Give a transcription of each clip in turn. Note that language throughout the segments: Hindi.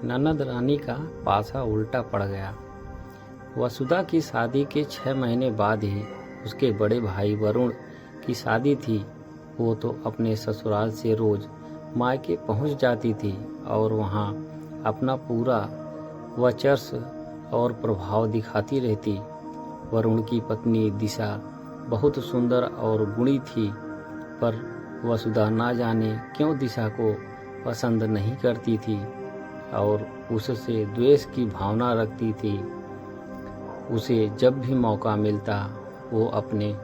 ननद रानी का पासा उल्टा पड़ गया। वसुधा की शादी के 6 महीने बाद ही उसके बड़े भाई वरुण की शादी थी। वो तो अपने ससुराल से रोज मायके पहुंच जाती थी और वहां अपना पूरा वर्चस्व और प्रभाव दिखाती रहती। वरुण की पत्नी दिशा बहुत सुंदर और गुणी थी, पर वसुधा ना जाने क्यों दिशा को पसंद नहीं करती थी और उससे द्वेष की भावना रखती थी। उसे जब भी मौका मिलता वो अपने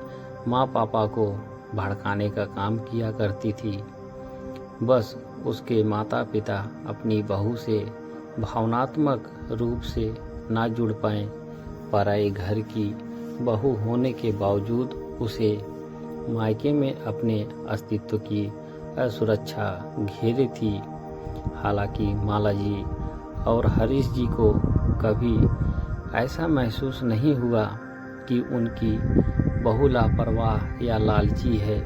माँ पापा को भड़काने का काम किया करती थी। बस उसके माता पिता अपनी बहू से भावनात्मक रूप से ना जुड़ पाए। पराए घर की बहू होने के बावजूद उसे मायके में अपने अस्तित्व की असुरक्षा घेरे थी। हालांकि मालाजी और हरीश जी को कभी ऐसा महसूस नहीं हुआ कि उनकी बहू लापरवाह या लालची है,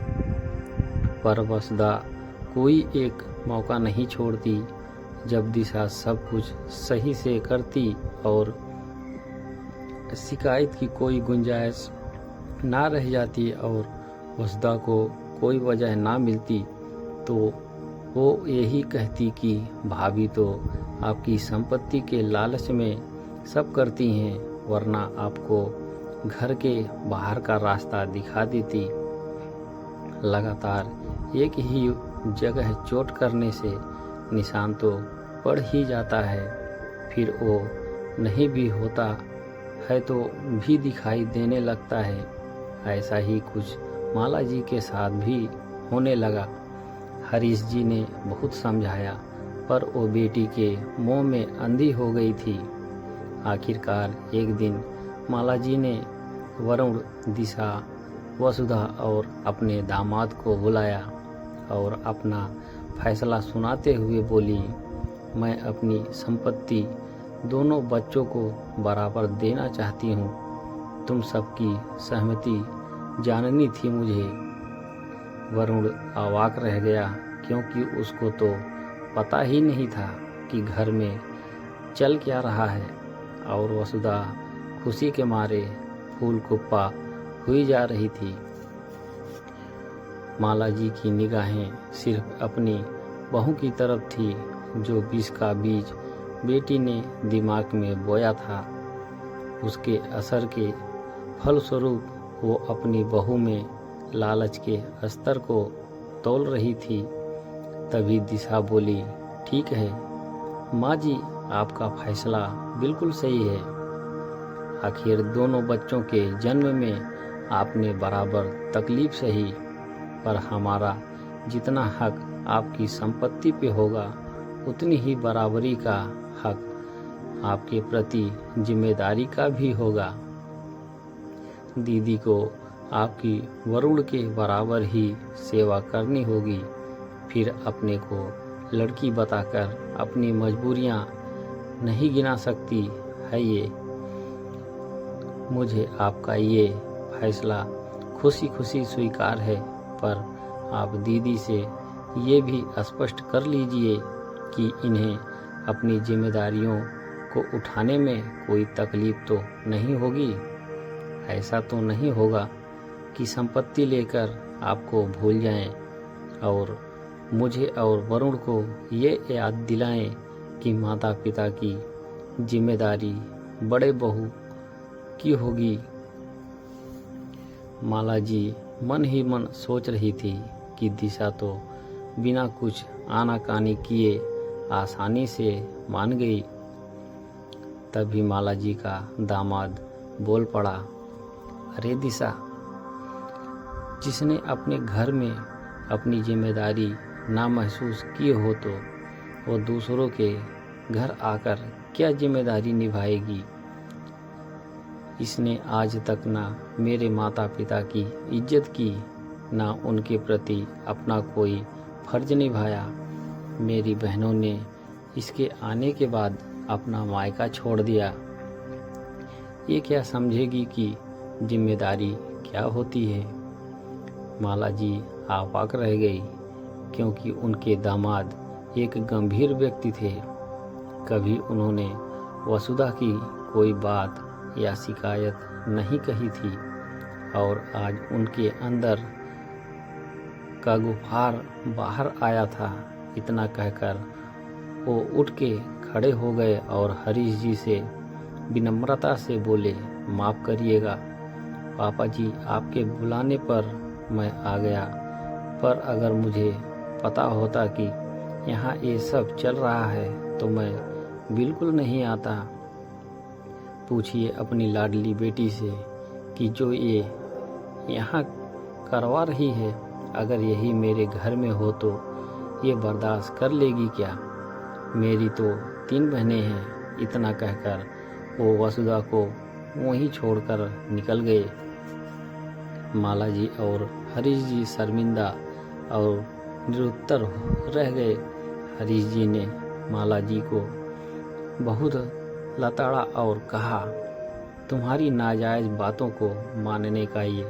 पर वसुधा कोई एक मौका नहीं छोड़ती। जब दिशा सब कुछ सही से करती और शिकायत की कोई गुंजाइश ना रह जाती और वसुधा को कोई वजह ना मिलती तो वो यही कहती कि भाभी तो आपकी संपत्ति के लालच में सब करती हैं, वरना आपको घर के बाहर का रास्ता दिखा देती। लगातार एक ही जगह चोट करने से निशान तो पड़ ही जाता है, फिर वो नहीं भी होता है तो भी दिखाई देने लगता है। ऐसा ही कुछ माला जी के साथ भी होने लगा। हरीश जी ने बहुत समझाया, पर वो बेटी के मोह में अंधी हो गई थी। आखिरकार एक दिन माला जी ने वरुण, दिशा, वसुधा और अपने दामाद को बुलाया और अपना फैसला सुनाते हुए बोली, मैं अपनी संपत्ति दोनों बच्चों को बराबर देना चाहती हूँ। तुम सबकी सहमति जाननी थी मुझे। वरुण अवाक रह गया, क्योंकि उसको तो पता ही नहीं था कि घर में चल क्या रहा है, और वसुधा खुशी के मारे फूल कुप्पा हुई जा रही थी। माला जी की निगाहें सिर्फ अपनी बहू की तरफ थी, जो विष का बीज बेटी ने दिमाग में बोया था। उसके असर के फलस्वरूप वो अपनी बहू में लालच के स्तर को तौल रही थी। तभी दिशा बोली, ठीक है माँ जी, आपका फैसला बिल्कुल सही है। आखिर दोनों बच्चों के जन्म में आपने बराबर तकलीफ सही, पर हमारा जितना हक आपकी संपत्ति पे होगा उतनी ही बराबरी का हक आपके प्रति जिम्मेदारी का भी होगा। दीदी को आपकी वरुण के बराबर ही सेवा करनी होगी। फिर अपने को लड़की बताकर अपनी मजबूरियां नहीं गिना सकती है ये। मुझे आपका ये फैसला खुशी खुशी स्वीकार है, पर आप दीदी से ये भी स्पष्ट कर लीजिए कि इन्हें अपनी जिम्मेदारियों को उठाने में कोई तकलीफ तो नहीं होगी। ऐसा तो नहीं होगा कि संपत्ति लेकर आपको भूल जाएं और मुझे और वरुण को ये याद दिलाएं कि माता पिता की जिम्मेदारी बड़े बहू की होगी। माला जी मन ही मन सोच रही थी कि दिशा तो बिना कुछ आनाकानी किए आसानी से मान गई। तभी माला जी का दामाद बोल पड़ा, अरे दिशा, जिसने अपने घर में अपनी जिम्मेदारी ना महसूस की हो तो वो दूसरों के घर आकर क्या जिम्मेदारी निभाएगी। इसने आज तक ना मेरे माता पिता की इज्जत की, ना उनके प्रति अपना कोई फर्ज निभाया। मेरी बहनों ने इसके आने के बाद अपना मायका छोड़ दिया। ये क्या समझेगी कि जिम्मेदारी क्या होती है। माला जी आवाक रह गई, क्योंकि उनके दामाद एक गंभीर व्यक्ति थे। कभी उन्होंने वसुधा की कोई बात या शिकायत नहीं कही थी और आज उनके अंदर का गुफार बाहर आया था। इतना कहकर वो उठ के खड़े हो गए और हरीश जी से विनम्रता से बोले, माफ़ करिएगा पापा जी, आपके बुलाने पर मैं आ गया, पर अगर मुझे पता होता कि यहाँ ये सब चल रहा है तो मैं बिल्कुल नहीं आता। पूछिए अपनी लाडली बेटी से कि जो ये यहाँ करवा रही है, अगर यही मेरे घर में हो तो ये बर्दाश्त कर लेगी क्या? मेरी तो 3 बहनें हैं। इतना कहकर वो वसुधा को वहीं छोड़कर निकल गए। माला जी और हरीश जी शर्मिंदा और निरुत्तर रह गए। हरीश जी ने माला जी को बहुत लताड़ा और कहा, तुम्हारी नाजायज़ बातों को मानने का ये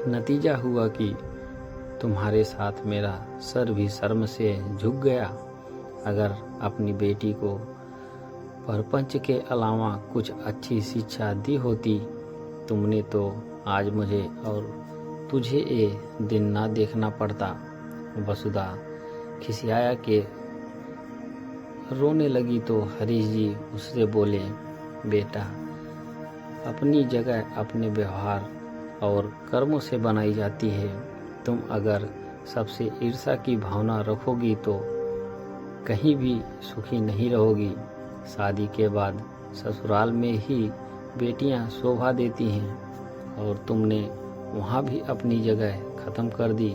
नतीजा हुआ कि तुम्हारे साथ मेरा सर भी शर्म से झुक गया। अगर अपनी बेटी को परपंच के अलावा कुछ अच्छी शिक्षा दी होती, तुमने तो आज मुझे और तुझे ये दिन ना देखना पड़ता। वसुधा खिसियाया के रोने लगी तो हरीश जी उससे बोले, बेटा, अपनी जगह अपने व्यवहार और कर्मों से बनाई जाती है। तुम अगर सबसे ईर्ष्या की भावना रखोगी तो कहीं भी सुखी नहीं रहोगी। शादी के बाद ससुराल में ही बेटियां शोभा देती हैं और तुमने वहाँ भी अपनी जगह ख़त्म कर दी।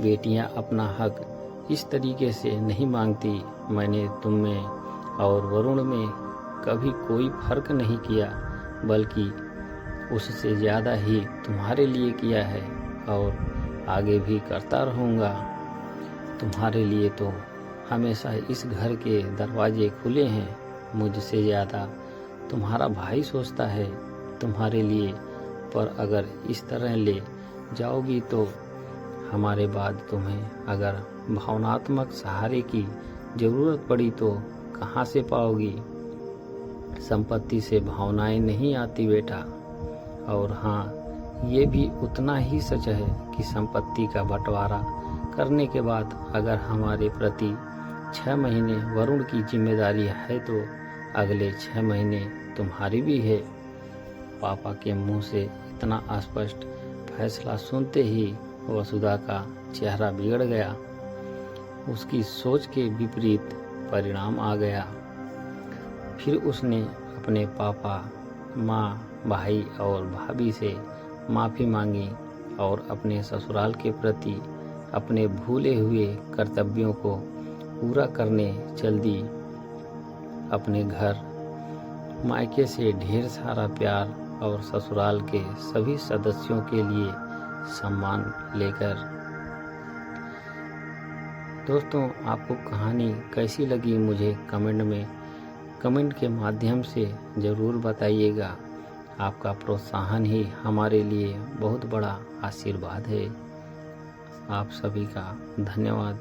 बेटियां अपना हक इस तरीके से नहीं मांगती। मैंने तुम में और वरुण में कभी कोई फर्क नहीं किया, बल्कि उससे ज़्यादा ही तुम्हारे लिए किया है और आगे भी करता रहूँगा। तुम्हारे लिए तो हमेशा इस घर के दरवाजे खुले हैं। मुझसे ज़्यादा तुम्हारा भाई सोचता है तुम्हारे लिए, पर अगर इस तरह ले जाओगी तो हमारे बाद तुम्हें अगर भावनात्मक सहारे की ज़रूरत पड़ी तो कहाँ से पाओगी? संपत्ति से भावनाएं नहीं आती बेटा। और हाँ, ये भी उतना ही सच है कि संपत्ति का बंटवारा करने के बाद अगर हमारे प्रति 6 महीने वरुण की जिम्मेदारी है तो अगले 6 महीने तुम्हारी भी है। पापा के मुंह से इतना स्पष्ट फैसला सुनते ही वसुधा का चेहरा बिगड़ गया। उसकी सोच के विपरीत परिणाम आ गया। फिर उसने अपने पापा, माँ, भाई और भाभी से माफ़ी मांगी और अपने ससुराल के प्रति अपने भूले हुए कर्तव्यों को पूरा करने चल दी। अपने घर मायके से ढेर सारा प्यार और ससुराल के सभी सदस्यों के लिए सम्मान लेकर। दोस्तों, आपको कहानी कैसी लगी मुझे कमेंट के माध्यम से ज़रूर बताइएगा। आपका प्रोत्साहन ही हमारे लिए बहुत बड़ा आशीर्वाद है। आप सभी का धन्यवाद।